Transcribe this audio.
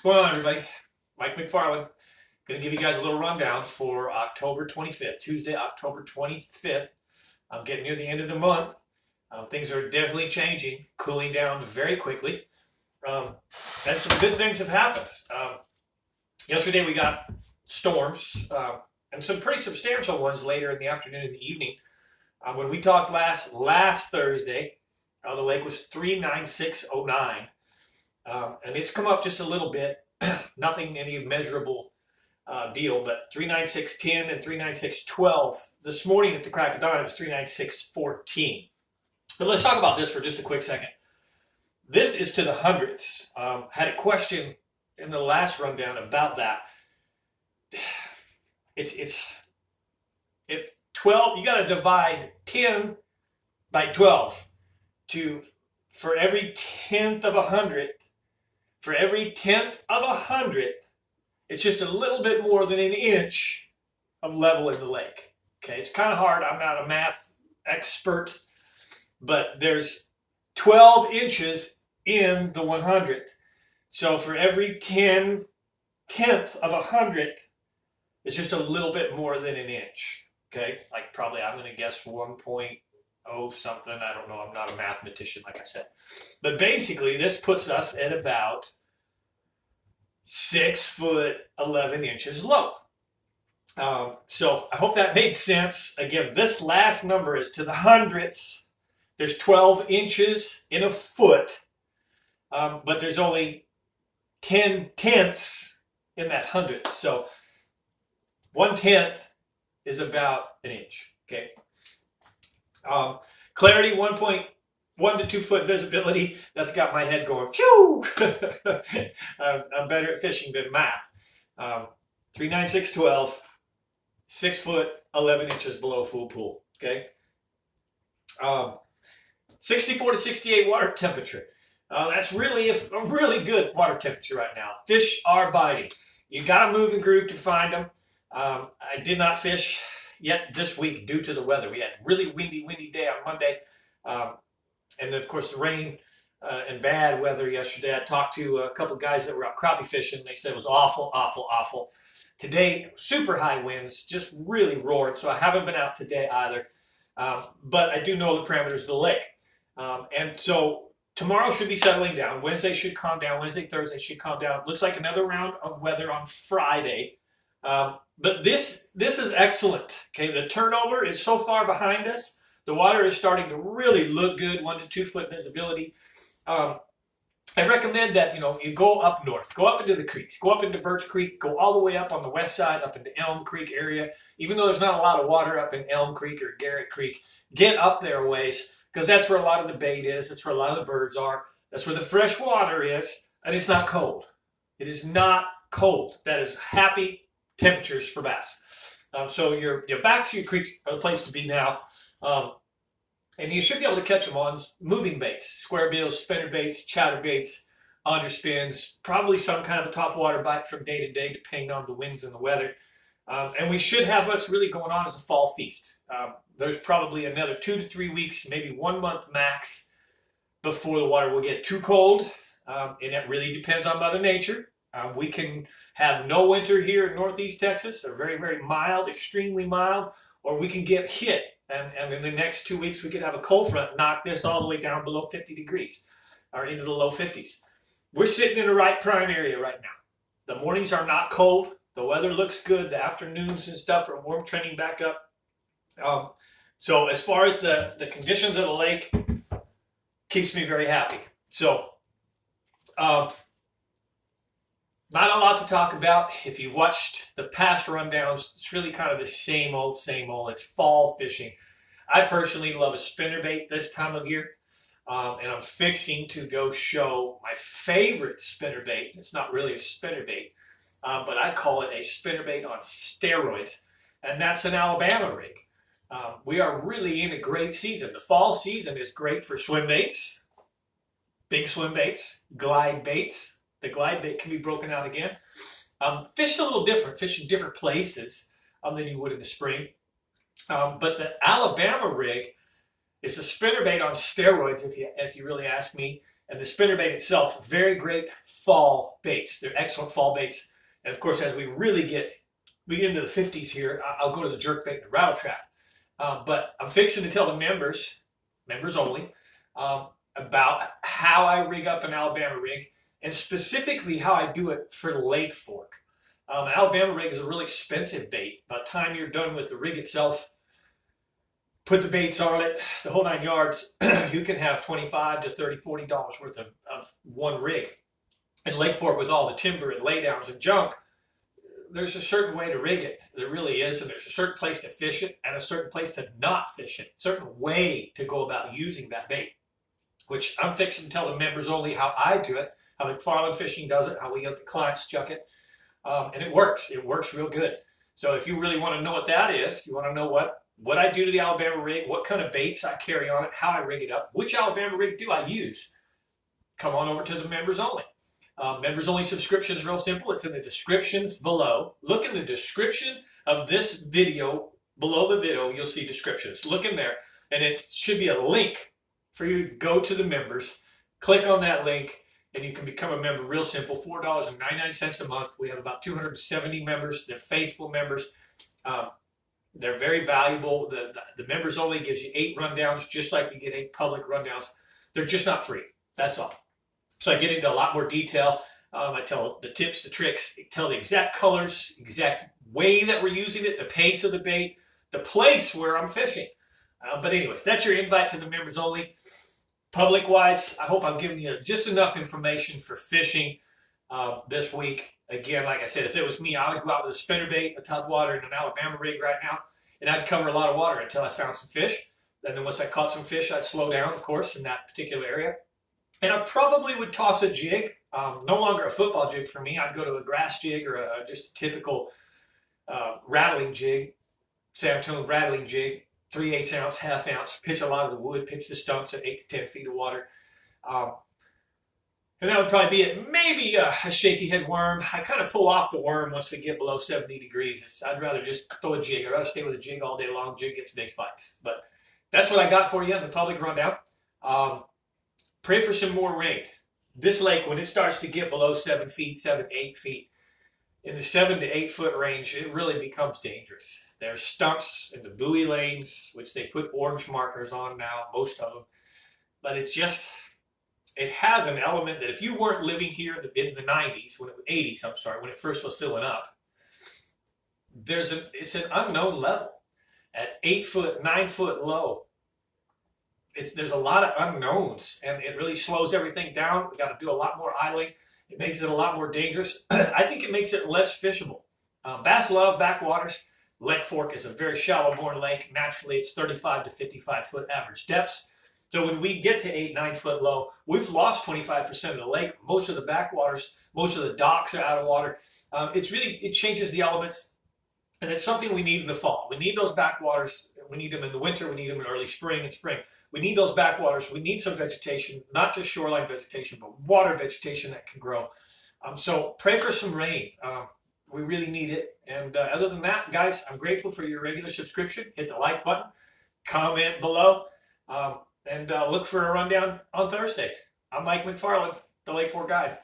What's going on, everybody? Mike McFarland. Going to give you guys a little rundown for October 25th, Tuesday, October 25th. I'm getting near the end of the month. Things are definitely changing, cooling down very quickly. And some good things have happened. Yesterday we got storms and some pretty substantial ones later in the afternoon and the evening. When we talked last Thursday, the lake was 39609. And it's come up just a little bit, nothing any measurable deal, but 39610 and 39612. This morning at the crack of dawn, it was 39614. But let's talk about this for just a quick second. This is to the hundreds. Had a question in the last rundown about that. It's if 12, you got to divide 10 by 12 for every tenth of 100. For every tenth of 100, it's just a little bit more than an inch of level in the lake. Okay, it's kind of hard. I'm not a math expert, but there's 12 inches in the 100. So for every tenth of 100, it's just a little bit more than an inch. Okay, like probably I'm going to guess 1.0 something. I don't know. I'm not a mathematician, like I said. But basically, this puts us at about 6 foot 11 inches low. So I hope that made sense. Again, this last number is to the hundreds. There's 12 inches in a foot, but there's only 10 tenths in that 100. So 1/10 is about an inch. Okay. Clarity 1.1 to 2 foot visibility. That's got my head going, phew! I'm better at fishing than math. 39612, 6 foot 11 inches below full pool. Okay. 64 to 68 water temperature. That's really a really good water temperature right now. Fish are biting. You got to move and groove to find them. I did not fish yet this week due to the weather. We had really windy day on Monday. And of course the rain and bad weather yesterday. I talked to a couple of guys that were out crappie fishing. They said it was awful, awful, awful. Today, super high winds, just really roared. So I haven't been out today either. But I do know the parameters of the lake. And so tomorrow should be settling down. Wednesday should calm down. Wednesday, Thursday should calm down. Looks like another round of weather on Friday. But this is excellent. Okay, the turnover is so far behind us. The water is starting to really look good, 1 to 2 foot visibility. I recommend that you go up north, go up into the creeks, go up into Birch Creek, go all the way up on the west side, up into Elm Creek area. Even though there's not a lot of water up in Elm Creek or Garrett Creek, get up there a ways because that's where a lot of the bait is. That's where a lot of the birds are. That's where the fresh water is, and it's not cold. It is not cold. That is happy temperatures for bass. So your backs of your creeks are the place to be now. And you should be able to catch them on moving baits, square bills, spinner baits, chatter baits, underspins, probably some kind of a topwater bite from day to day, depending on the winds and the weather. And we should have what's really going on as a fall feast. There's probably another 2 to 3 weeks, maybe 1 month max, before the water will get too cold. And it really depends on Mother Nature. We can have no winter here in Northeast Texas, or very, very mild, extremely mild, or we can get hit. And in the next 2 weeks, we could have a cold front knock this all the way down below 50 degrees or into the low 50s. We're sitting in the right prime area right now. The mornings are not cold. The weather looks good. The afternoons and stuff are warm, trending back up. So as far as the conditions of the lake, keeps me very happy. So not a lot to talk about. If you watched the past rundowns, it's really kind of the same old, same old. It's fall fishing. I personally love a spinnerbait this time of year. And I'm fixing to go show my favorite spinnerbait. It's not really a spinnerbait, but I call it a spinnerbait on steroids. And that's an Alabama rig. We are really in a great season. The fall season is great for swim baits, big swim baits, glide baits. The glide bait can be broken out again. Fished a little different, fished in different places than you would in the spring. But the Alabama rig is a spinnerbait on steroids, if you really ask me. And the spinnerbait itself, very great fall baits. They're excellent fall baits. And of course, as we get into the 50s here, I'll go to the jerkbait and the rattle trap. But I'm fixing to tell the members only, about how I rig up an Alabama rig, and specifically how I do it for Lake Fork. An Alabama rig is a really expensive bait. By the time you're done with the rig itself, put the baits on it, the whole 9 yards, you can have $25 to $30, $40 worth of one rig. And Lake Fork, with all the timber and laydowns and junk, there's a certain way to rig it. There really is, and there's a certain place to fish it and a certain place to not fish it. A certain way to go about using that bait, which I'm fixing to tell the members only how I do it, how McFarland Fishing does it, how we get the clients chuck it, and it works. It works real good. So if you really want to know what that is, you want to know what I do to the Alabama rig, what kind of baits I carry on it, how I rig it up, which Alabama rig do I use, come on over to the members only. Members only subscription is real simple. It's in the descriptions below. Look in the description of this video. Below the video, you'll see descriptions. Look in there, and it should be a link for you to go to the members. Click on that link, and you can become a member real simple. $4.99 a month. We have about 270 members. They're faithful members. They're very valuable. The members only gives you 8 rundowns, just like you get 8 public rundowns. They're just not free. That's all. So I get into a lot more detail. I tell the tips, the tricks, tell the exact colors, exact way that we're using it, the pace of the bait, the place where I'm fishing. But anyways, that's your invite to the members only. Public-wise, I hope I've given you just enough information for fishing this week. Again, like I said, if it was me, I would go out with a spinnerbait, a topwater, and an Alabama rig right now, and I'd cover a lot of water until I found some fish. And then once I caught some fish, I'd slow down, of course, in that particular area. And I probably would toss a jig, no longer a football jig for me. I'd go to a grass jig or just a typical rattling jig, Samtone rattling jig, 3/8 ounce, half ounce, pitch a lot of the wood, pitch the stumps at 8 to 10 feet of water. And that would probably be it. Maybe a shaky head worm. I kind of pull off the worm once we get below 70 degrees. I'd rather just throw a jig. I'd rather stay with a jig all day long. Jig gets big bites. But that's what I got for you in the public rundown. Pray for some more rain. This lake, when it starts to get below 7 feet, 7 to 8 feet, in the 7 to 8 foot range, it really becomes dangerous. There's stumps in the buoy lanes, which they put orange markers on now, most of them. But it has an element that if you weren't living here in the 90s, 80s, I'm sorry, when it first was filling up, it's an unknown level. At 8 foot, 9 foot low, there's a lot of unknowns, and it really slows everything down. We got to do a lot more idling. It makes it a lot more dangerous. I think it makes it less fishable. Bass love backwaters. Lake Fork is a very shallow-born lake. Naturally, it's 35 to 55 foot average depths. So when we get to 8, 9 foot low, we've lost 25% of the lake. Most of the backwaters, most of the docks are out of water. It changes the elements, and it's something we need in the fall. We need those backwaters. We need them in the winter. We need them in early spring and spring. We need those backwaters. We need some vegetation, not just shoreline vegetation, but water vegetation that can grow. So pray for some rain. We really need it. And other than that, guys, I'm grateful for your regular subscription. Hit the like button, comment below, and look for a rundown on Thursday. I'm Mike McFarland, the Lake Fork Guide.